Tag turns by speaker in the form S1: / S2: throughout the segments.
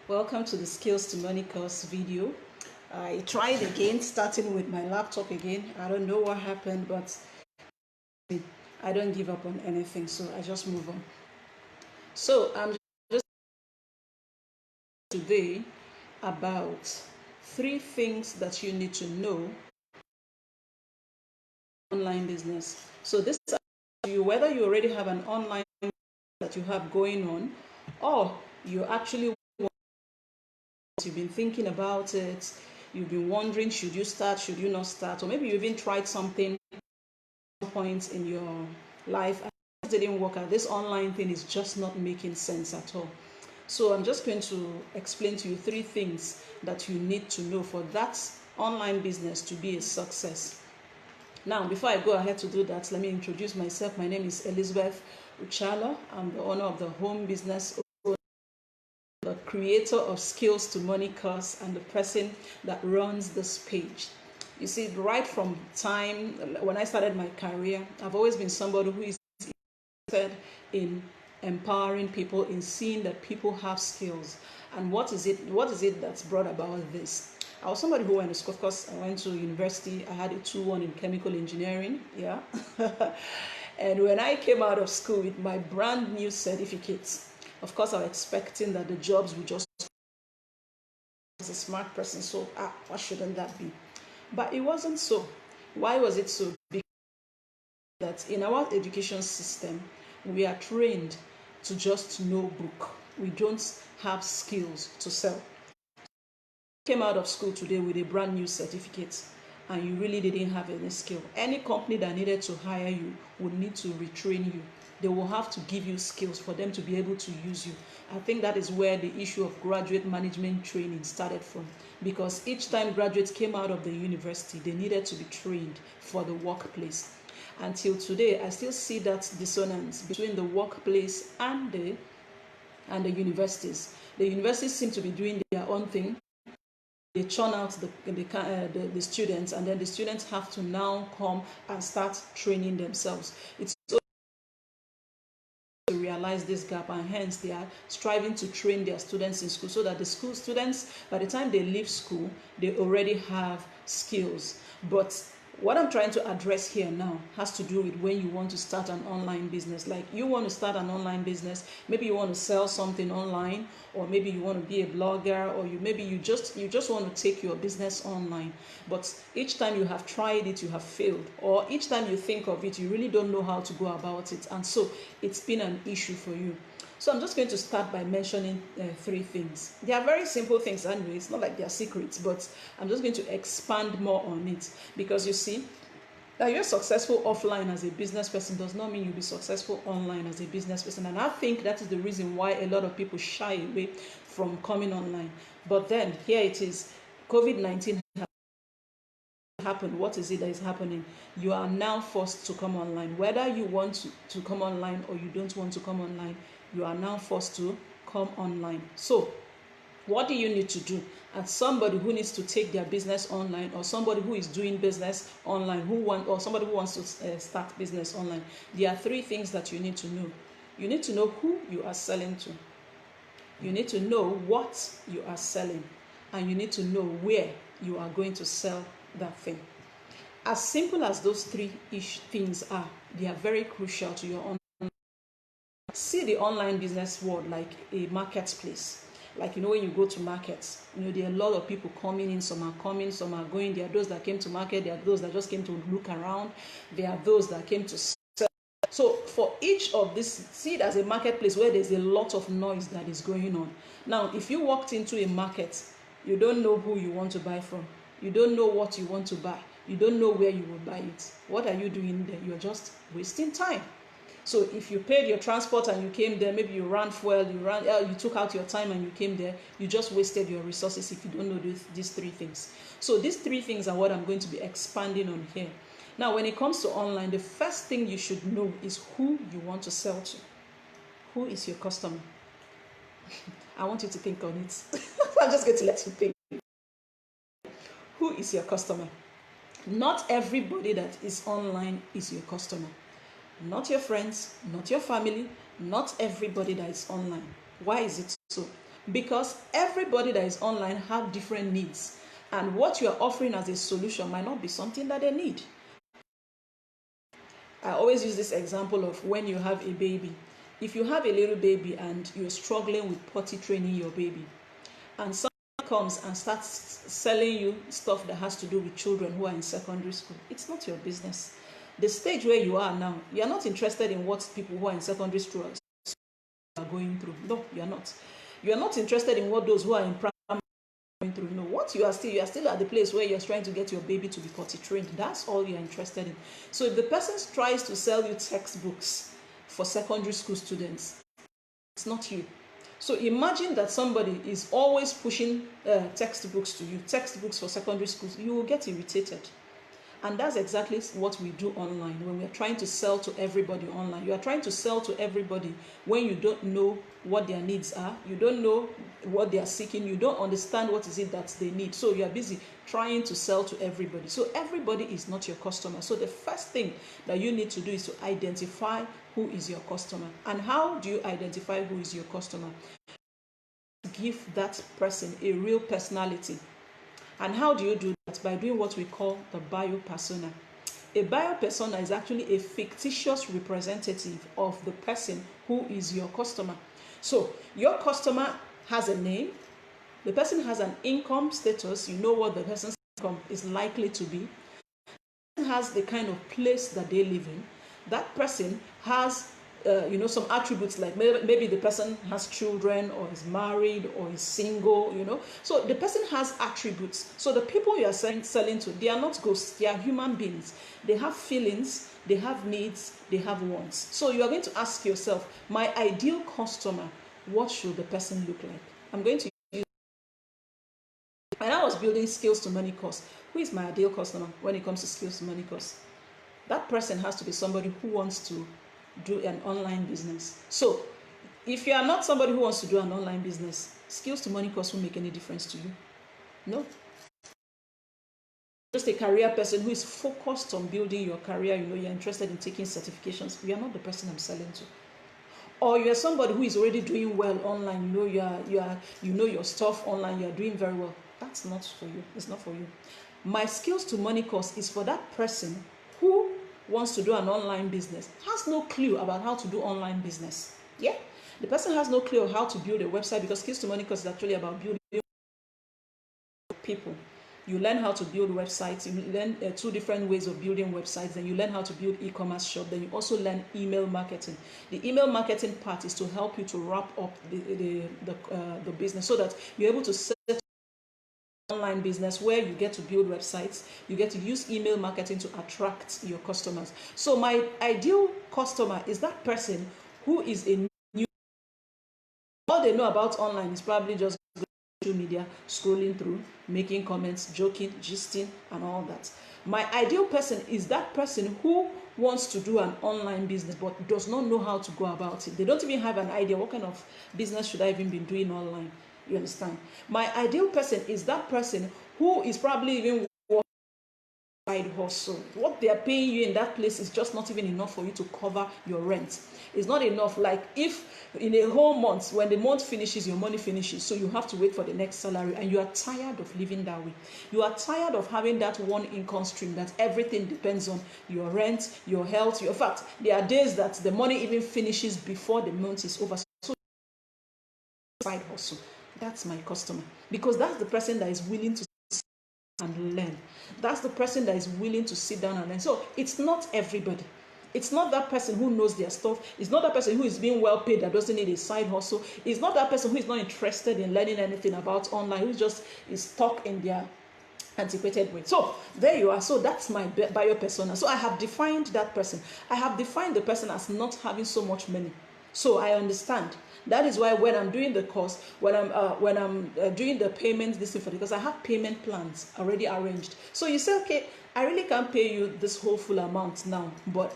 S1: Welcome to the Skills to Money course video. I tried again, starting with my laptop again. I don't know what happened, but I don't give up on anything, so I just move on. So I'm just today about 3 things that you need to know online business. So this is you whether you already have an online that you have going on, or you actually you've been thinking about it, you've been wondering, should you start, should you not start, or maybe you even tried something point in your life and it didn't work out. This online thing is just not making sense at all. So I'm just going to explain to you 3 things that you need to know for that online business to be a success. Now, before I go ahead to do that, let me introduce myself. My name is Elizabeth Uchalo. I'm the owner of the home business, the creator of Skills to Money course, and the person that runs this page. You see, right from time when I started my career, I've always been somebody who is interested in empowering people, in seeing that people have skills. And what is it that's brought about this? I was somebody who went to school. Of course, I went to university. I had a 2-1 in chemical engineering. Yeah. And when I came out of school with my brand new certificates, of course, I was expecting that the jobs would just as a smart person. So, what shouldn't that be? But it wasn't so. Why was it so? Because that in our education system, we are trained to just know book. We don't have skills to sell. Came out of school today with a brand new certificate and you really didn't have any skill. Any company that needed to hire you would need to retrain you. They will have to give you skills for them to be able to use you. I think that is where the issue of graduate management training started from, because each time graduates came out of the university, they needed to be trained for the workplace. Until today, I still see that dissonance between the workplace and the universities. The universities seem to be doing their own thing. They churn out the students, and then the students have to now come and start training themselves. It's so to realize this gap, and hence they are striving to train their students in school so that the school students, by the time they leave school, they already have skills. But what I'm trying to address here now has to do with when you want to start an online business. Like, you want to start an online business, maybe you want to sell something online, or maybe you want to be a blogger, or maybe you just want to take your business online. But each time you have tried it, you have failed, or each time you think of it, you really don't know how to go about it, and so it's been an issue for you. So I'm just going to start by mentioning 3 things. They are very simple things anyway. It's not like they're secrets, but I'm just going to expand more on it, because you see, that you're successful offline as a business person does not mean you'll be successful online as a business person. And I think that is the reason why a lot of people shy away from coming online. But then here it is, COVID-19 happened. What is it that is happening? You are now forced to come online. Whether you want to come online or you don't want to come online, you are now forced to come online. So what do you need to do as somebody who needs to take their business online, or somebody who is doing business online, or somebody who wants to start business online? There are 3 things that you need to know. You need to know who you are selling to. You need to know what you are selling, and you need to know where you are going to sell that thing. As simple as those 3-ish things are, they are very crucial to your online. See the online business world like a marketplace. Like, when you go to markets, there are a lot of people coming in. Some are coming, some are going. There are those that came to market. There are those that just came to look around. There are those that came to sell. So for each of this, see it as a marketplace where there's a lot of noise that is going on. Now, if you walked into a market, you don't know who you want to buy from. You don't know what you want to buy. You don't know where you will buy it. What are you doing there? You're just wasting time. So if you paid your transport and you came there, maybe you ran fuel, you took out your time and you came there, you just wasted your resources if you don't know these 3 things. So these 3 things are what I'm going to be expanding on here. Now, when it comes to online, the first thing you should know is who you want to sell to. Who is your customer? I want you to think on it. I'm just going to let you think. Who is your customer? Not everybody that is online is your customer. Not your friends, not your family, not everybody that is online. Why is it so? because everybody that is online have different needs, and what you are offering as a solution might not be something that they need. I always use this example of when you have a baby. If you have a little baby and you're struggling with potty training your baby, and someone comes and starts selling you stuff that has to do with children who are in secondary school, it's not your business. The stage where you are now, you're not interested in what people who are in secondary school are going through. No, you're not. You're not interested in what those who are in primary are going through. No, what you are still at the place where you're trying to get your baby to be potty trained. That's all you're interested in. So if the person tries to sell you textbooks for secondary school students, it's not you. So imagine that somebody is always pushing textbooks to you, textbooks for secondary schools. You will get irritated. And that's exactly what we do online when we are trying to sell to everybody online. You are trying to sell to everybody when you don't know what their needs are, you don't know what they are seeking, you don't understand what is it that they need. So you are busy trying to sell to everybody. So everybody is not your customer. So the first thing that you need to do is to identify who is your customer. And how do you identify who is your customer? Give that person a real personality. And how do you do that? By doing what we call the biopersona. A biopersona is actually a fictitious representative of the person who is your customer. So your customer has a name, the person has an income status, you know what the person's income is likely to be, the person has the kind of place that they live in, that person has some attributes, like maybe the person has children or is married or is single, so the person has attributes. So the people you are selling to, they are not ghosts, they are human beings. They have feelings, they have needs, they have wants. So you are going to ask yourself, my ideal customer, what should the person look like? I'm going to use, when I was building skills to money course, who is my ideal customer when it comes to skills to money course? That person has to be somebody who wants to do an online business. So if you are not somebody who wants to do an online business, skills to money course won't make any difference to you. No. Just a career person who is focused on building your career, you're interested in taking certifications, you are not the person I'm selling to. Or you are somebody who is already doing well online, you know your stuff online, you are doing very well. That's not for you. It's not for you. My skills to money course is for that person who wants to do an online business, has no clue about how to do online business. Yeah, the person has no clue of how to build a website, because skills to money course is actually about building people. You learn how to build websites, you learn 2 different ways of building websites, then you learn how to build e-commerce shop, then you also learn email marketing. The email marketing part is to help you to wrap up the business, so that you're able to set online business where you get to build websites, you get to use email marketing to attract your customers. So my ideal customer is that person who is a new, all they know about online is probably just social media, scrolling through, making comments, joking, gisting, and all that. My ideal person is that person who wants to do an online business but does not know how to go about it. They don't even have an idea, what kind of business should I even be doing online? You understand? My ideal person is that person who is probably even side hustle. What they are paying you in that place is just not even enough for you to cover your rent. It's not enough. Like if in a whole month, when the month finishes, your money finishes, so you have to wait for the next salary, and you are tired of living that way. You are tired of having that one income stream that everything depends on: your rent, your health, your fact. There are days that the money even finishes before the month is over. So side hustle. That's my customer, because that's the person that is willing to and learn. That's the person that is willing to sit down and learn. So it's not everybody. It's not that person who knows their stuff. It's not that person who is being well paid that doesn't need a side hustle. It's not that person who is not interested in learning anything about online, who just is stuck in their antiquated way. So there you are. So that's my bio persona. So I have defined that person. I have defined the person as not having so much money. So I understand. That is why when I'm doing the course, when I'm doing the payment, this thing for, because I have payment plans already arranged. So you say, okay, I really can't pay you this whole full amount now, but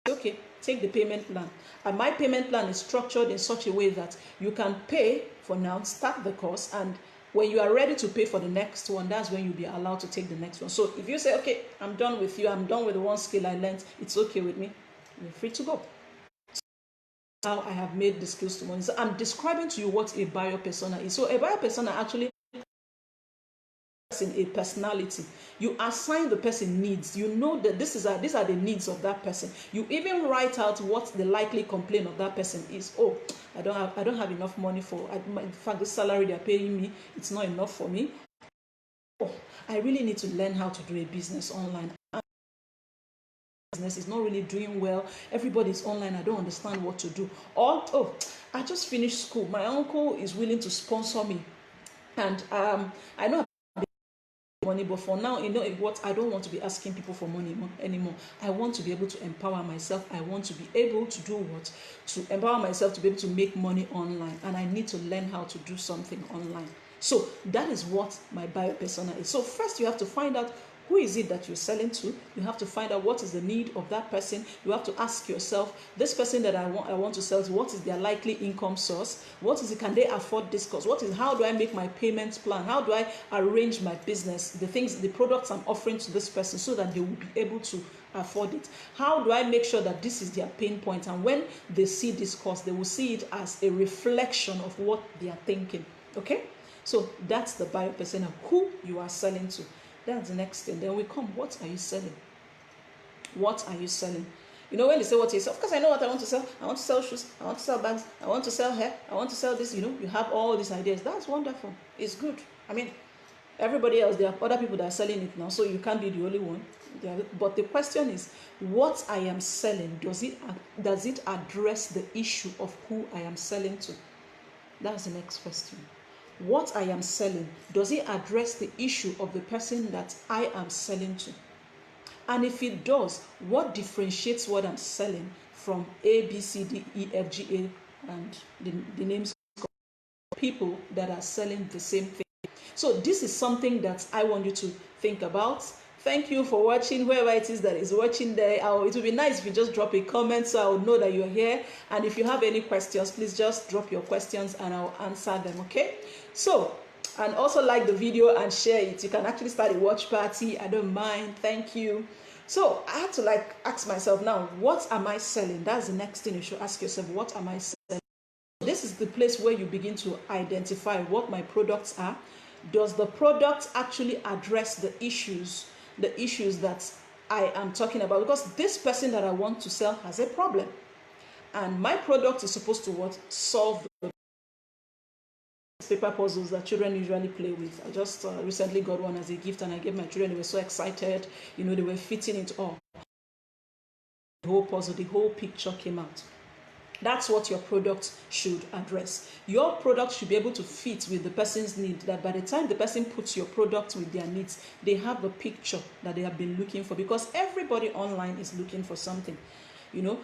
S1: okay, take the payment plan. And my payment plan is structured in such a way that you can pay for now, start the course, and when you are ready to pay for the next one, that's when you'll be allowed to take the next one. So if you say, okay, I'm done with you, I'm done with the one skill I learned, it's okay with me, you're free to go. how I have made the skills to money. So I'm describing to you what a biopersona is. So a biopersona actually a personality. You assign the person needs. You know that these are the needs of that person. You even write out what the likely complaint of that person is. Oh, I don't have enough money for. In fact, the salary they're paying me, it's not enough for me. Oh, I really need to learn how to do a business online. Business is not really doing well. Everybody's online. I don't understand what to do. Or, oh, I just finished school. My uncle is willing to sponsor me, and I know money, but for now, what, I don't want to be asking people for money anymore. I want to be able to empower myself. I want to be able to do what? To empower myself to be able to make money online, and I need to learn how to do something online. So that is what my bio persona is. So first you have to find out who is it that you're selling to. You have to find out what is the need of that person. You have to ask yourself, this person that I want to sell to, what is their likely income source? What is it? Can they afford this cost? How do I make my payment plan? How do I arrange my business, the products I'm offering to this person, so that they will be able to afford it? How do I make sure that this is their pain point, and when they see this cost, they will see it as a reflection of what they are thinking? Okay, so that's the bio persona, who you are selling to. That's the next thing. Then we come, what are you selling? What are you selling? When they say what you sell, of course I know what I want to sell. I want to sell shoes, I want to sell bags, I want to sell hair, I want to sell this. You have all these ideas. That's wonderful. It's good. I mean, everybody else, there are other people that are selling it now, so you can't be the only one. But the question is, what I am selling, does it address the issue of who I am selling to? That's the next question. What I am selling, does it address the issue of the person that I am selling to? And if it does, what differentiates what I'm selling from A, B, C, D, E, F, G, A, and the names of people that are selling the same thing? So this is something that I want you to think about. Thank you for watching. Whoever it is that is watching there, it would be nice if you just drop a comment so I will know that you're here. And if you have any questions, please just drop your questions and I'll answer them. Okay, so, and also like the video and share it. You can actually start a watch party. I don't mind. Thank you. So I had to ask myself now, what am I selling? That's the next thing you should ask yourself. What am I selling? This is the place where you begin to identify what my products are. Does the product actually address the issues that I am talking about? Because this person that I want to sell has a problem, and my product is supposed to solve the paper puzzles that children usually play with. I just recently got one as a gift, and I gave my children. They were so excited. They were fitting it all. The whole puzzle, the whole picture came out. That's what your product should address. Your product should be able to fit with the person's need, that by the time the person puts your product with their needs, they have a picture that they have been looking for, because everybody online is looking for something.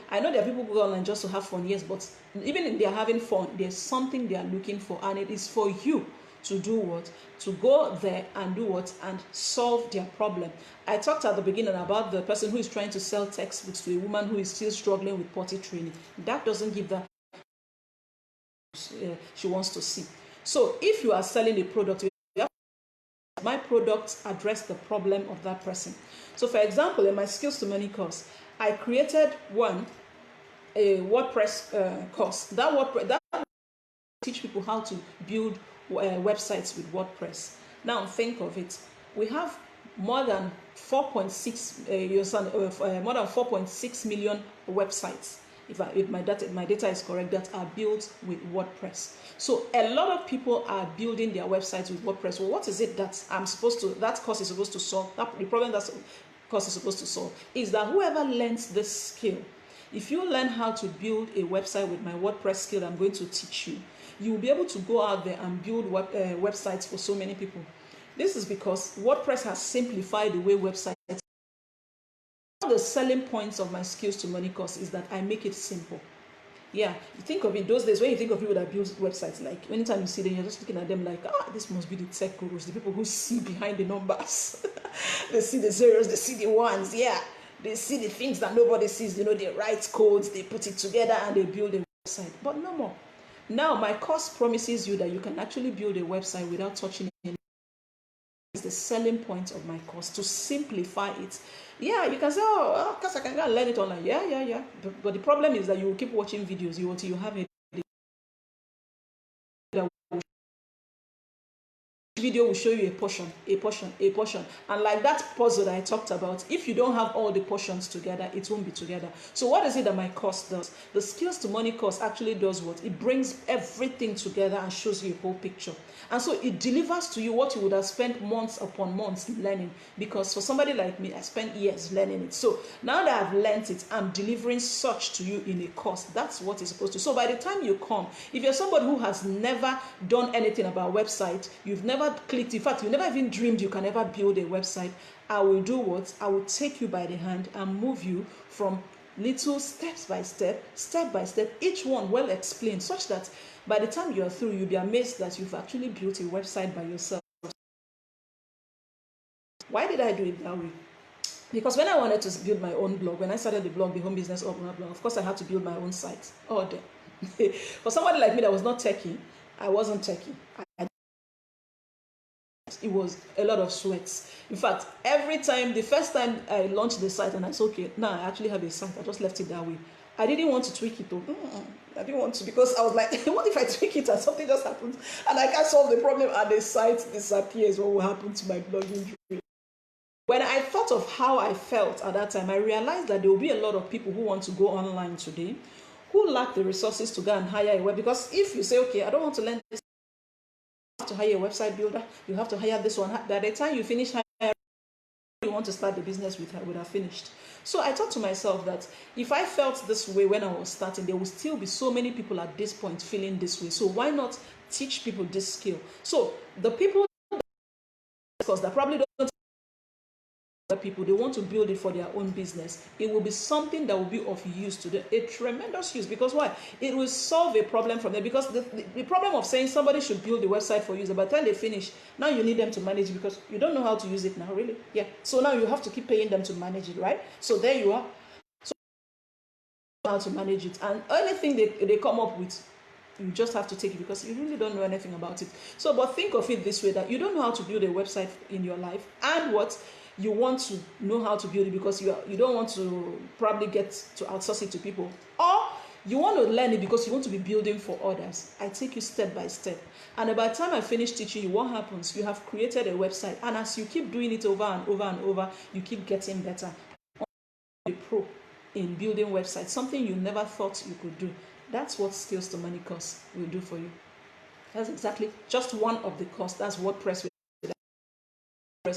S1: I know there are people who go online just to have fun, yes, but even if they are having fun, there's something they are looking for, and it is for you to do what? To go there and do what? And solve their problem. I talked at the beginning about the person who is trying to sell textbooks to a woman who is still struggling with potty training. That doesn't give that she wants to see. So if you are selling a product, my products address the problem of that person. So for example, in my skills to money course, I created a WordPress course. That teach people how to build websites with WordPress. Now think of it. We have more than 4.6 million websites, if my data is correct, that are built with WordPress. So a lot of people are building their websites with WordPress. Well, what is it that that course is supposed to solve? The problem that course is supposed to solve is that whoever learns this skill, if you learn how to build a website with my WordPress skill I'm going to teach you, you will be able to go out there and build websites for so many people. This is because WordPress has simplified the way websites. One of the selling points of my skills to money course is that I make it simple. Yeah, you think of it those days when you think of people that build websites, like anytime you see them, you're just looking at them like, this must be the tech gurus, the people who see behind the numbers. They see the zeros, they see the ones, yeah. They see the things that nobody sees. They write codes, they put it together, and they build a website. But no more. Now, my course promises you that you can actually build a website without touching it. is the selling point of my course, to simplify it. Yeah, you can say, oh, of course I can go and learn it online. Yeah. But the problem is that you will keep watching videos until you have a video will show you a portion, and like that puzzle that I talked about, if you don't have all the portions together, it won't be together. So what is it that my course does? The skills to money course actually does what? It brings everything together and shows you a whole picture. And so it delivers to you what you would have spent months upon months learning, because for somebody like me, I spent years learning it. So now that I've learned it, I'm delivering such to you in a course. That's what it's supposed to. So by the time you come, if you're somebody who has never done anything about website, you've never clicked, in fact, you never even dreamed you can ever build a website, I will do what? I will take you by the hand and move you from little step by step, each one well explained, such that by the time you are through, you'll be amazed that you've actually built a website by yourself. Why did I do it that way? Because when I wanted to build my own blog, when I started the blog, the Home Business Owner blog, of course I had to build my own site. Oh, damn. For somebody like me that was not techie, I wasn't techie. It was a lot of sweats. In fact, the first time I launched the site and I said, okay, now I actually have a site, I just left it that way. I didn't want to tweak it though. I didn't want to, because I was like, what if I tweak it and something just happens and I can't solve the problem and the site disappears? What will happen to my blogging dream? When I thought of how I felt at that time, I realized that there will be a lot of people who want to go online today who lack the resources to go and hire a web. Because if you say, okay, I don't want to learn this, you have to hire a website builder, you have to hire this one. By the time you finish hiring, you want to start the business with, would have finished. So I thought to myself that if I felt this way when I was starting, there will still be so many people at this point feeling this way. So why not teach people this skill? So the people that probably don't people, they want to build it for their own business, it will be something that will be of use to them, a tremendous use. Because why? It will solve a problem from them. Because the problem of saying somebody should build the website for you is by the time they finish, now you need them to manage it because you don't know how to use it now, really. Yeah. So now you have to keep paying them to manage it, right? So there you are. So how to manage it, and anything they come up with, you just have to take it because you really don't know anything about it. So, but think of it this way, that you don't know how to build a website in your life, and what you want to know how to build it because you don't want to probably get to outsource it to people, or you want to learn it because you want to be building for others. I take you step by step, and by the time I finish teaching you, what happens? You have created a website, and as you keep doing it over and over and over, you keep getting better. A pro in building websites, something you never thought you could do. That's what Skills to Money course will do for you. That's exactly just one of the courses. That's WordPress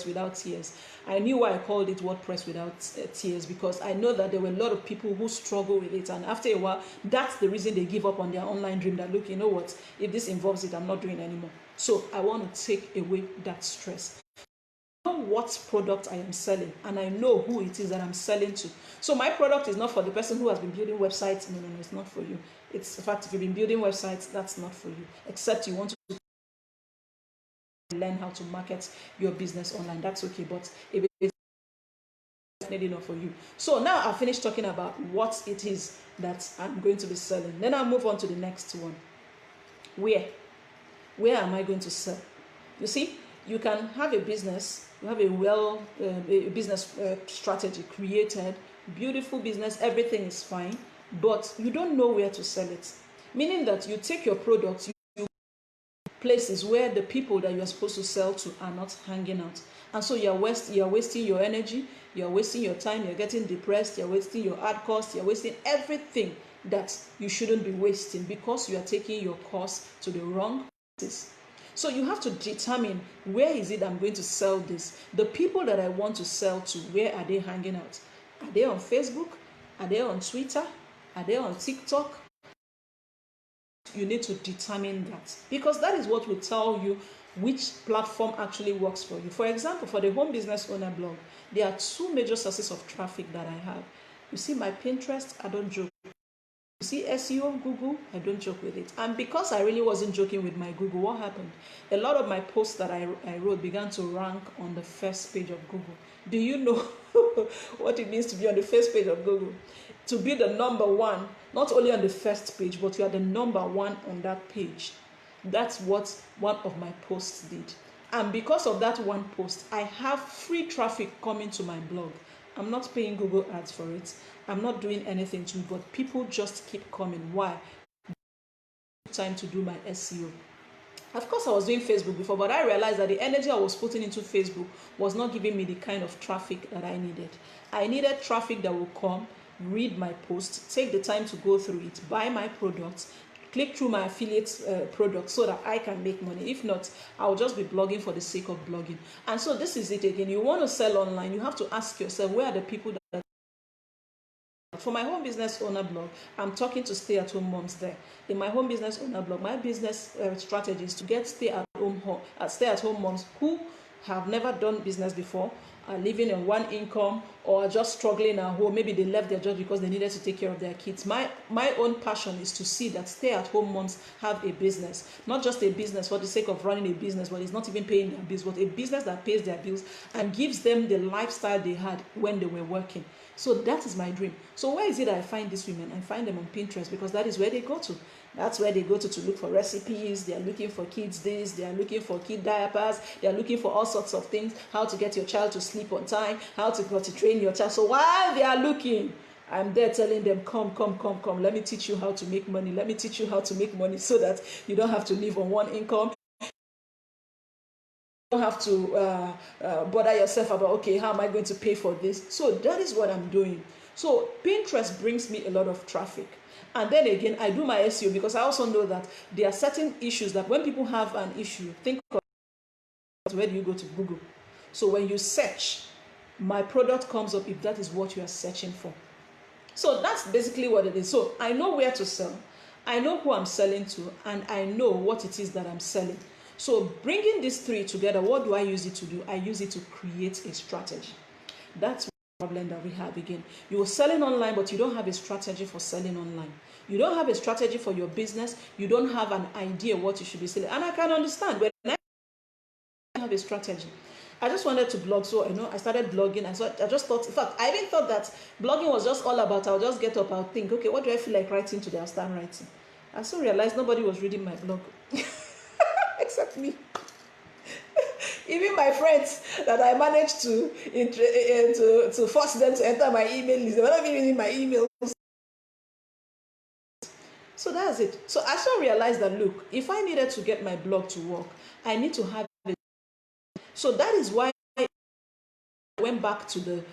S1: without tears. I knew why I called it WordPress without tears, because I know that there were a lot of people who struggle with it, and after a while, that's the reason they give up on their online dream. That, look, you know what, if this involves it, I'm not doing it anymore. So I want to take away that stress. I know what product I am selling, and I know who it is that I'm selling to. So my product is not for the person who has been building websites. No, it's not for you. It's, in fact, if you've been building websites, that's not for you, except you want to learn how to market your business online. That's okay, but if it's definitely not for you. So now I've finished talking about what it is that I'm going to be selling. Then I'll move on to the next one. Where am I going to sell? You see, you can have a business, you have a business strategy created, beautiful business, everything is fine, but you don't know where to sell it. Meaning that you take your products, you places where the people that you are supposed to sell to are not hanging out. And so you're wasting your energy, you're wasting your time, you're getting depressed, you're wasting your ad cost, you're wasting everything that you shouldn't be wasting because you are taking your course to the wrong places. So you have to determine, where is it I'm going to sell this? The people that I want to sell to, where are they hanging out? Are they on Facebook? Are they on Twitter? Are they on TikTok? You need to determine that, because that is what will tell you which platform actually works for you. For example, for the Home Business Owner blog, there are two major sources of traffic that I have. You see my Pinterest, I don't joke. You see SEO, Google, I don't joke with it. And because I really wasn't joking with my Google, what happened? A lot of my posts that I wrote began to rank on the first page of Google. Do you know what it means to be on the first page of Google? To be the number one, not only on the first page, but you are the number one on that page. That's what one of my posts did. And because of that one post, I have free traffic coming to my blog. I'm not paying Google ads for it. I'm not doing anything to it, but people just keep coming. Why? Time to do my SEO. Of course, I was doing Facebook before, but I realized that the energy I was putting into Facebook was not giving me the kind of traffic that I needed. I needed traffic that will come, read my post, take the time to go through it, buy my products, click through my affiliate products so that I can make money. If not, I'll just be blogging for the sake of blogging. And so this is it again. You want to sell online, you have to ask yourself, where are the people that... For my home business owner blog, I'm talking to stay-at-home moms there. In my home business owner blog, my business strategy is to get stay-at-home moms who have never done business before, are living on one income, or are just struggling at home. Maybe they left their job because they needed to take care of their kids. My own passion is to see that stay-at-home moms have a business, not just a business for the sake of running a business, but it's not even paying their bills, but a business that pays their bills and gives them the lifestyle they had when they were working. So that is my dream. So where is it that I find these women? I find them on Pinterest, because that is where they go to. That's where they go to look for recipes. They are looking for kids this, they are looking for kid diapers, they are looking for all sorts of things, how to get your child to sleep on time, how to train your child. So while they are looking, I'm there telling them, come, let me teach you how to make money. Let me teach you how to make money so that you don't have to live on one income. You don't have to bother yourself about, okay, how am I going to pay for this? So that is what I'm doing. So Pinterest brings me a lot of traffic. And then again, I do my SEO because I also know that there are certain issues that when people have an issue, think of where do you go to Google. So when you search, my product comes up if that is what you are searching for. So that's basically what it is. So I know where to sell, I know who I'm selling to, and I know what it is that I'm selling. So bringing these three together, what do I use it to do? I use it to create a strategy. That's the problem that we have again. You're selling online, but you don't have a strategy for selling online. You don't have a strategy for your business. You don't have an idea what you should be selling. And I can understand when I have a strategy. I just wanted to blog, so I started blogging. I just thought, in fact, I even thought that blogging was just all about, I'll just get up, I'll think, okay, what do I feel like writing today? I'll start writing. I soon realized nobody was reading my blog except me. Even my friends that I managed to force them to enter my email list, they were not even reading my email. So that's it. So I soon realized that, look, if I needed to get my blog to work, I need to have it. So that is why I went back to the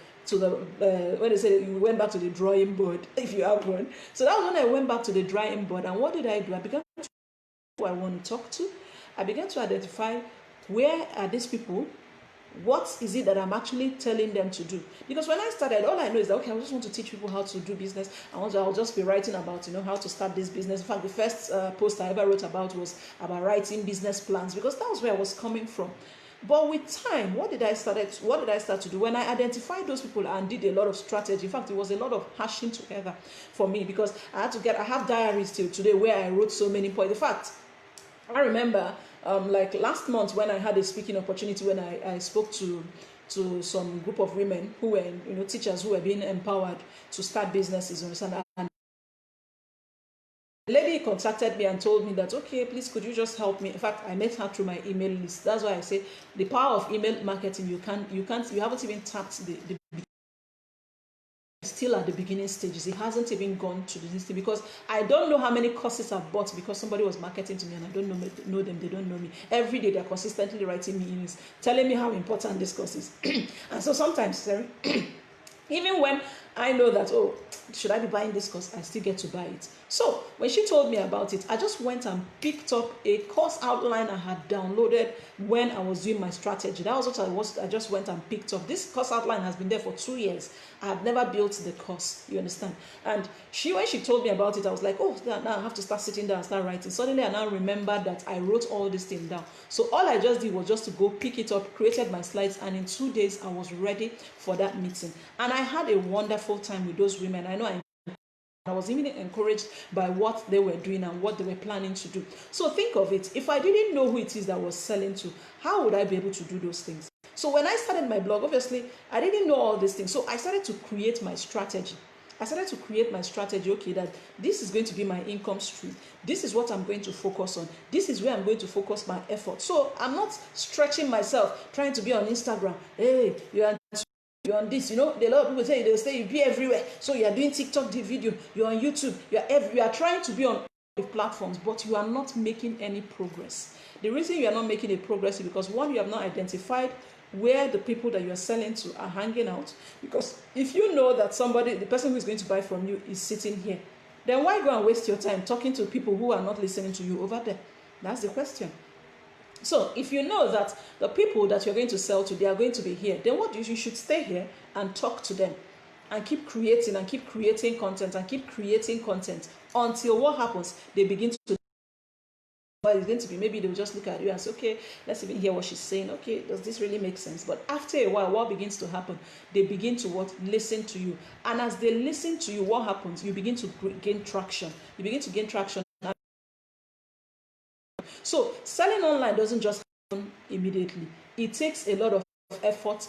S1: when they say you went back to the drawing board, if you have one. So that was when I went back to the drawing board. And what did I do? I began to who I want to talk to. I began to identify, where are these people? What is it that I'm actually telling them to do? Because when I started, all I know is that, okay, I just want to teach people how to do business. I'll just be writing about, how to start this business. In fact, the first post I ever wrote about was about writing business plans, because that was where I was coming from. But with time, what did I start to do? When I identified those people and did a lot of strategy, in fact, it was a lot of hashing together for me, because I have diaries till today where I wrote so many points. In fact, I remember like last month when I had a speaking opportunity, when I spoke to some group of women who were teachers who were being empowered to start businesses. And the lady contacted me and told me that, okay, please, could you just help me? In fact, I met her through my email list. That's why I say the power of email marketing. You haven't even tapped the still at the beginning stages. It hasn't even gone to this thing, because I don't know how many courses I've bought because somebody was marketing to me and I don't know them. They don't know me. Every day they're consistently writing me emails telling me how important this course is. And so sometimes even when I know that, oh, should I be buying this course, I still get to buy it. So when she told me about it, I just went and picked up a course outline I had downloaded when I was doing my strategy. That was what I just went and picked up. This course outline has been there for 2 years. I had never built the course, you understand? And when she told me about it, I was like, oh, now I have to start sitting down and start writing. Suddenly I now remembered that I wrote all this thing down. So all I just did was just to go pick it up, created my slides, and in 2 days I was ready for that meeting. And I had a wonderful time with those women. I was even encouraged by what they were doing and what they were planning to do. So think of it. If I didn't know who it is that I was selling to, how would I be able to do those things? So when I started my blog, obviously, I didn't know all these things. So I started to create my strategy. I started to create my strategy. Okay, that this is going to be my income stream. This is what I'm going to focus on. This is where I'm going to focus my effort. So I'm not stretching myself, trying to be on Instagram. Hey, you're on this, a lot of people say they'll say you be everywhere. So you are doing TikTok video, you're on YouTube, you are trying to be on platforms, but you are not making any progress. The reason you are not making a progress is because, one, you have not identified where the people that you are selling to are hanging out. Because if you know that the person who is going to buy from you is sitting here, then why go and waste your time talking to people who are not listening to you over there? That's the question. So if you know that the people that you're going to sell to, they are going to be here, then you should stay here and talk to them and keep creating content until what happens? They begin to, well, it's going to be, maybe they'll just look at you and say, okay, let's even hear what she's saying. Okay, does this really make sense? But after a while, what begins to happen? They begin to listen to you. And as they listen to you, what happens? You begin to gain traction. You begin to gain traction. So selling online doesn't just happen immediately. It takes a lot of effort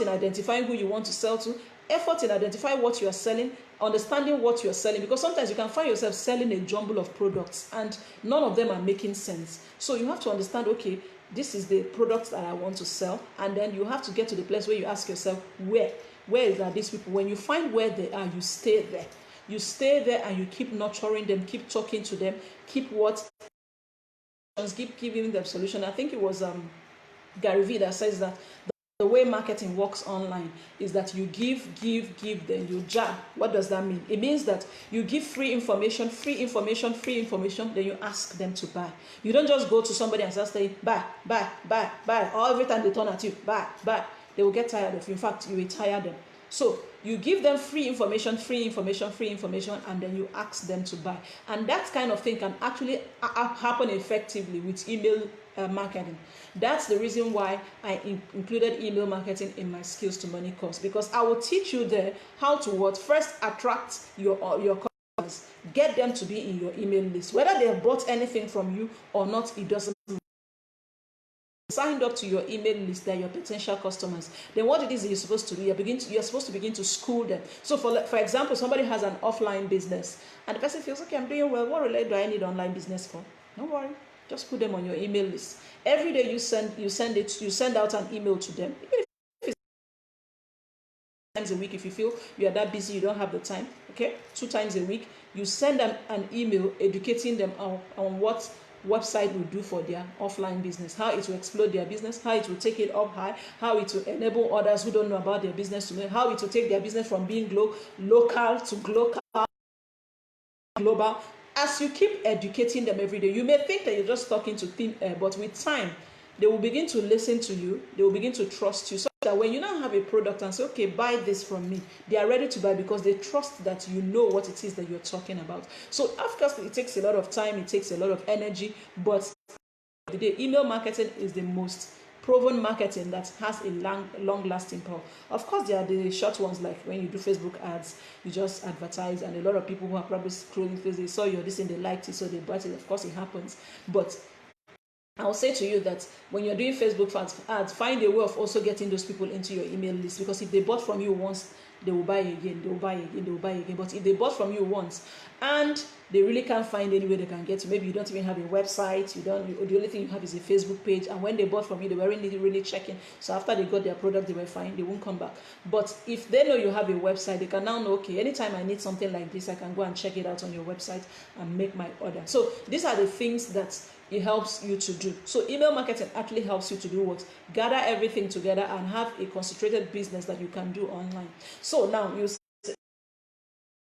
S1: in identifying who you want to sell to, effort in identifying what you are selling, understanding what you are selling, because sometimes you can find yourself selling a jumble of products and none of them are making sense. So you have to understand, okay, this is the product that I want to sell, and then you have to get to the place where you ask yourself, where are these people? When you find where they are, you stay there. You stay there and you keep nurturing them, keep talking to them, keep giving them solution. I think it was Gary Vee that says that the way marketing works online is that you give, then you jab. What does that mean? It means that you give free information, then you ask them to buy. You don't just go to somebody and just say, buy, or every time they turn at you, buy. They will get tired of you. In fact, you will tire them. So you give them free information, and then you ask them to buy. And that kind of thing can actually happen effectively with email marketing. That's the reason why I included email marketing in my Skills to Money course, because I will teach you there how to first attract your customers, get them to be in your email list. Whether they have bought anything from you or not, it doesn't matter. Signed up to your email list, they're your potential customers. Then what it is you're supposed to do, you're supposed to begin to school them. So for example, somebody has an offline business and the person feels, okay, I'm doing well, what really do I need online business for? Don't worry, just put them on your email list. Every day you send out an email to them. Even if it's times a week, if you feel you are that busy, you don't have the time, okay, 2 times a week, you send them an email educating them on what website will do for their offline business, how it will explode their business, how it will take it up high, how it will enable others who don't know about their business to know, how it will take their business from being local to global. As you keep educating them every day, you may think that you're just talking to thin air, but with time, they will begin to listen to you, they will begin to trust you, so that when you now have a product and say, okay, buy this from me, they are ready to buy because they trust that you know what it is that you're talking about. So of course, it takes a lot of time, it takes a lot of energy, but the email marketing is the most proven marketing that has a long-lasting power. Of course, there are the short ones, like when you do Facebook ads, you just advertise, and a lot of people who are probably scrolling through, they saw your this and they liked it, so they bought it. Of course, it happens, but I'll say to you that when you're doing Facebook ads, find a way of also getting those people into your email list, because if they bought from you once, they will buy again, they will buy again. But if they bought from you once and they really can't find any way they can get you, maybe you don't even have a website, the only thing you have is a Facebook page, and when they bought from you, they were really checking. So after they got their product, they were fine, they won't come back. But if they know you have a website, they can now know, okay, anytime I need something like this, I can go and check it out on your website and make my order. So these are the things that it helps you to do. So email marketing actually helps you to do what? Gather everything together and have a concentrated business that you can do online. So now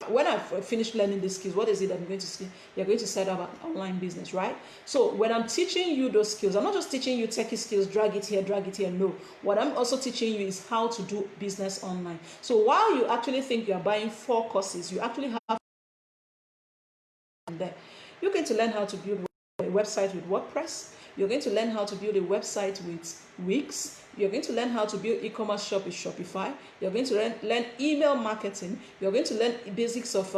S1: when I've finished learning these skills, what is it I'm going to see? You're going to set up an online business, right? So when I'm teaching you those skills, I'm not just teaching you techie skills, drag it here. No. What I'm also teaching you is how to do business online. So while you actually think you're buying 4 courses, you actually have there. You're going to learn how to build a website with WordPress. You're going to learn how to build a website with Wix. You're going to learn how to build e-commerce shop with Shopify. You're going to learn email marketing. You're going to learn basics of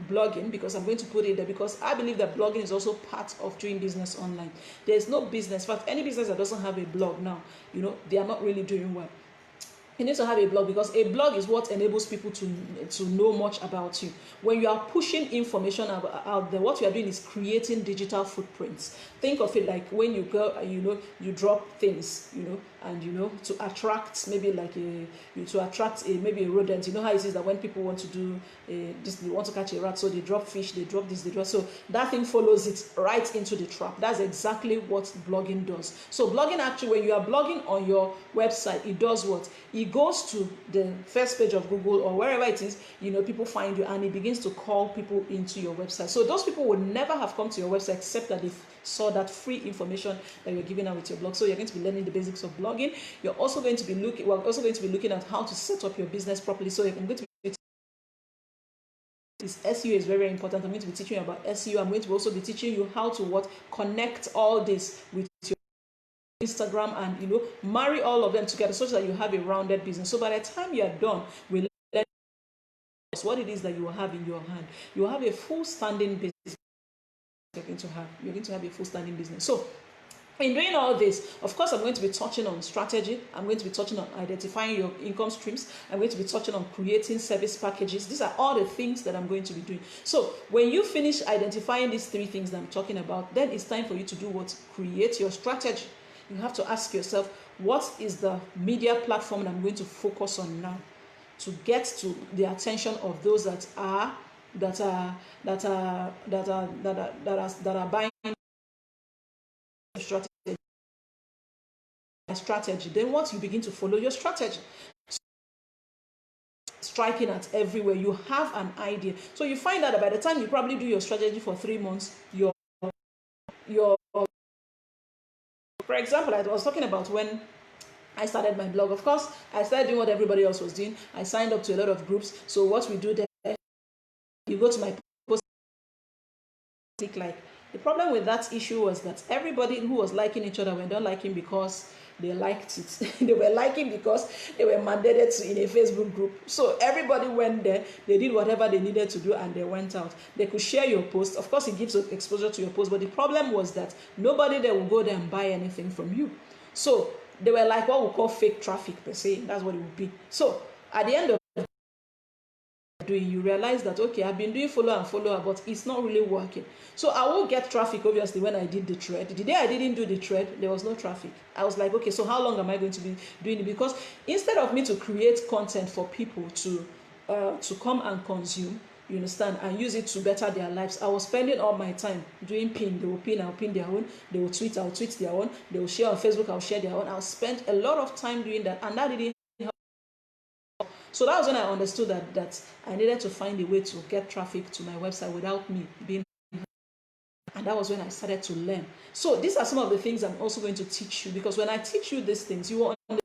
S1: blogging, because I'm going to put it there, because I believe that blogging is also part of doing business online. There's no business, in fact, any business that doesn't have a blog now, they are not really doing well. You need to have a blog, because a blog is what enables people to know much about you. When you are pushing information out there, what you are doing is creating digital footprints. Think of it like when you go, you drop things, and to attract maybe like maybe a rodent. You know how it is that when people want to do this, they want to catch a rat, so they drop fish, they drop this, they drop, so that thing follows it right into the trap. That's exactly what blogging does. So blogging, actually, when you are blogging on your website, it does what? It goes to the first page of Google or wherever it is, people find you, and it begins to call people into your website. So those people would never have come to your website except that they saw that free information that you're giving out with your blog. So you're going to be learning the basics of blogging. We're also going to be looking at how to set up your business properly. So you're going to be SEO is very, very important. I'm going to be teaching you about SEO. I'm going to also be teaching you how to connect all this with your Instagram, and marry all of them together so that you have a rounded business. So by the time you are done with what it is that you will have in your hand, you will have a full standing business. You're going to have a full standing business. So in doing all this, of course, I'm going to be touching on strategy. I'm going to be touching on identifying your income streams. I'm going to be touching on creating service packages. These are all the things that I'm going to be doing. So when you finish identifying these 3 things that I'm talking about, then it's time for you to do what? Create your strategy. You have to ask yourself, what is the media platform that I'm going to focus on now to get to the attention of those that are buying strategy. Then what? You begin to follow your strategy. Striking at everywhere, you have an idea. So you find out that by the time you probably do your strategy for 3 months, your for example, I was talking about when I started my blog. Of course, I started doing what everybody else was doing. I signed up to a lot of groups. So what we do there, you go to my post, click like. The problem with that issue was that everybody who was liking each other were not liking because they liked it. They were liking because they were mandated to in a Facebook group. So everybody went there, they did whatever they needed to do, and they went out. They could share your post. Of course, it gives exposure to your post, but the problem was that nobody there will go there and buy anything from you. So they were like what we call fake traffic per se. That's what it would be. So at the end of doing, you realize that, okay, I've been doing follow and follower, but it's not really working. So I will get traffic, obviously, when I did the thread. The day I didn't do the thread, there was no traffic. I was like, okay, so how long am I going to be doing it? Because instead of me to create content for people to come and consume, you understand, and use it to better their lives, I was spending all my time doing pin. They will pin, I'll pin their own. They will tweet, I'll tweet their own. They will share on Facebook, I'll share their own. I'll spend a lot of time doing that, and that didn't. So that was when I understood that I needed to find a way to get traffic to my website without me being. And that was when I started to learn. So these are some of the things I'm also going to teach you, because when I teach you these things, you will understand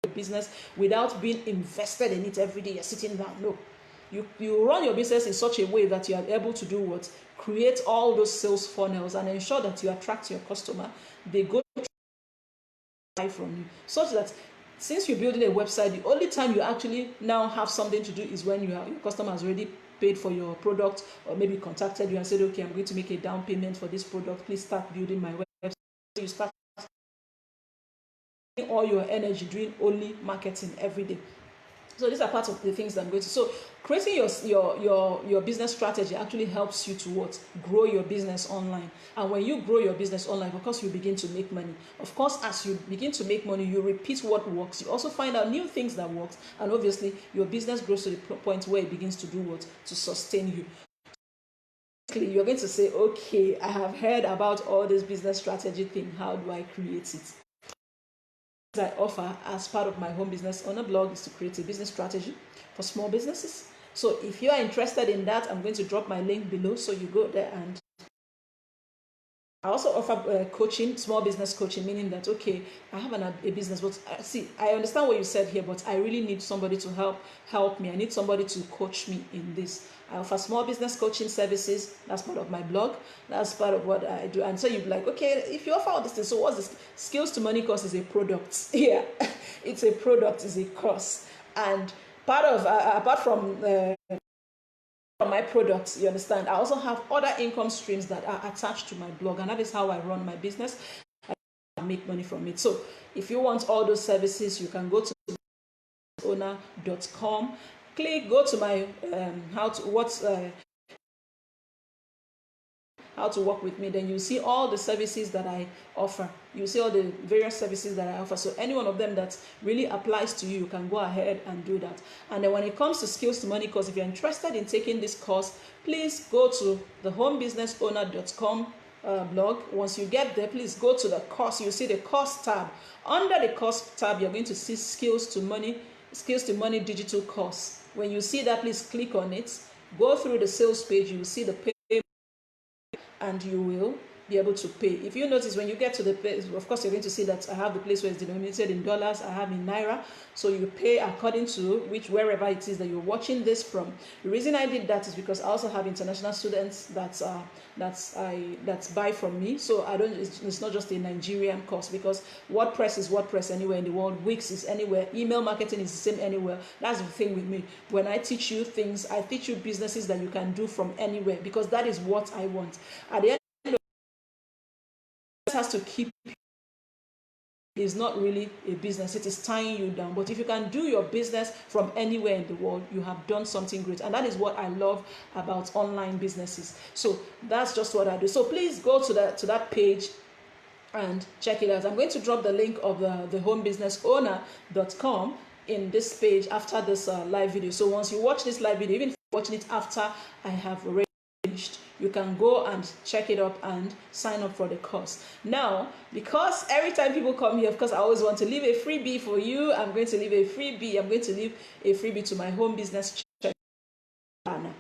S1: your business without being invested in it every day. You're sitting down. No. You run your business in such a way that you are able to do what? Create all those sales funnels and ensure that you attract your customer. They go to buy from you, such that since you're building a website, the only time you actually now have something to do is when your customer has already paid for your product, or maybe contacted you and said, okay, I'm going to make a down payment for this product. Please start building my website. So you start all your energy doing only marketing every day. So these are part of the things that I'm going to. So creating your business strategy actually helps you to what? Grow your business online. And when you grow your business online, of course, you begin to make money. Of course, as you begin to make money, you repeat what works. You also find out new things that works. And obviously, your business grows to the point where it begins to do what? To sustain you. You're going to say, okay, I have heard about all this business strategy thing. How do I create it? I offer as part of my home business on a blog is to create a business strategy for small businesses. So if you are interested in that, I'm going to drop my link below, so you go there. And I also offer coaching, small business coaching, meaning that, okay, I have a business, but see, I understand what you said here, but I really need somebody to help me. I need somebody to coach me in this. I offer small business coaching services. That's part of my blog. That's part of what I do. And so you'd be like, okay, if you offer all this thing, so what's this? Skills to Money course is a product. Yeah, it's a product, it's a course. And part of, apart from my products, you understand, I also have other income streams that are attached to my blog, and that is how I run my business. I make money from it. So if you want all those services, you can go to onlinebusinesstips.com. Go to my how to work with me. Then you see all the services that I offer. You see all the various services that I offer. So any one of them that really applies to you, you can go ahead and do that. And then when it comes to Skills to Money course, if you're interested in taking this course, please go to the homebusinessowner.com blog. Once you get there, please go to the course. You see the course tab. Under the course tab, you're going to see Skills to Money digital course. When you see that, please click on it. Go through the sales page. You will see the pay, and you will be able to pay. If you notice, when you get to the place, of course you're going to see that I have the place where it's denominated in dollars, I have in naira, so you pay according to wherever it is that you're watching this from. The reason I did that is because I also have international students that buy from me, so it's not just a Nigerian course, because WordPress is WordPress anywhere in the world, Wix is anywhere, email marketing is the same anywhere. That's the thing with me. When I teach you things, I teach you businesses that you can do from anywhere, because that is what I want. At the end, has to keep is not really a business, it is tying you down. But if you can do your business from anywhere in the world, you have done something great. And that is what I love about online businesses. So that's just what I do. So please go to that page and check it out. I'm going to drop the link of the homebusinessowner.com in this page after this live video. So once you watch this live video, even if you're watching it after I have already finished, you can go and check it up and sign up for the course. Now, because every time people come here, of course, I always want to leave a freebie for you. I'm going to leave a freebie. I'm going to leave a freebie to my home business planner.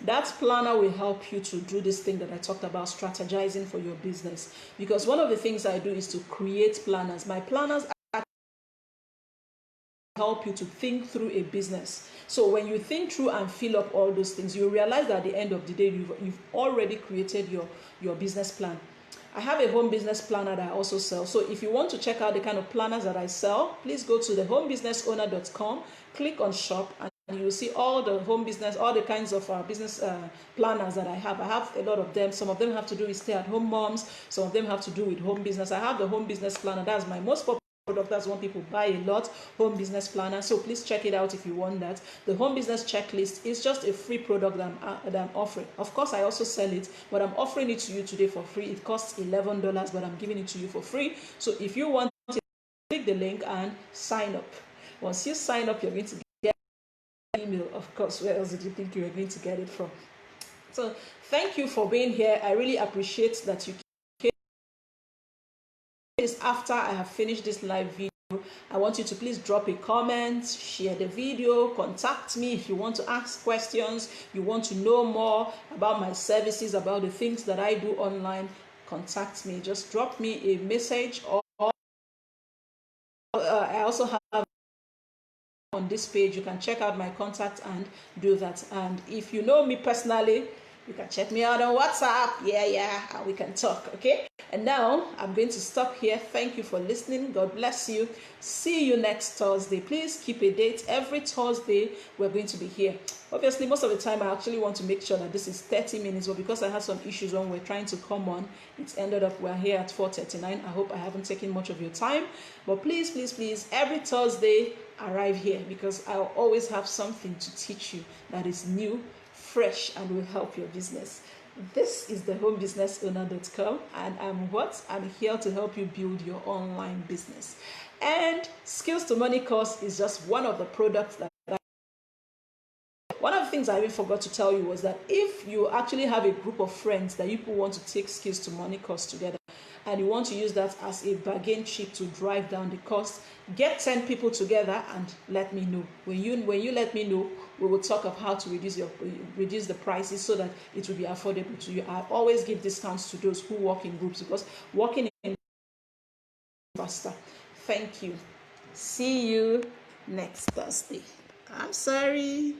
S1: That planner will help you to do this thing that I talked about, strategizing for your business. Because one of the things I do is to create planners. My planners help you to think through a business. So when you think through and fill up all those things, you realize that at the end of the day, you've already created your business plan. I have a home business planner that I also sell. So if you want to check out the kind of planners that I sell, please go to the homebusinessowner.com, click on shop, and you will see all the home business, all the kinds of business planners that I have. I have a lot of them. Some of them have to do with stay-at-home moms. Some of them have to do with home business. I have the home business planner. That's my most popular product. That's one people buy a lot, home business planner. So please check it out if you want that. The home business checklist is just a free product that I'm offering. Of course, I also sell it, but I'm offering it to you today for free. It costs $11, but I'm giving it to you for free. So if you want it, click the link and sign up. Once you sign up, you're going to get an email. Of course, where else did you think you were going to get it from? So thank you for being here. I really appreciate that you after I have finished this live video. I want you to please drop a comment, share the video, contact me if you want to ask questions, you want to know more about my services, about the things that I do online. Contact me. Just drop me a message, or I also have on this page, you can check out my contact and do that. And if you know me personally, you can check me out on WhatsApp. And we can talk, okay? And now I'm going to stop here. Thank you for listening. God bless you. See you next Thursday. Please keep a date. Every Thursday we're going to be here. Obviously, most of the time I actually want to make sure that this is 30 minutes, but because I had some issues when we're trying to come on, it ended up we're here at 4:39. I hope I haven't taken much of your time, but please, every Thursday arrive here, because I'll always have something to teach you that is new, fresh, and will help your business. This is the homebusinessowner.com, and I'm here to help you build your online business. And Skills to Money course is just one of the products that one of the things I even forgot to tell you was that if you actually have a group of friends that you want to take Skills to Money course together, and you want to use that as a bargain chip to drive down the cost, get 10 people together and let me know. When you let me know, we will talk of how to reduce the prices so that it will be affordable to you. I always give discounts to those who work in groups, because working in faster. Thank you. See you next Thursday. I'm sorry.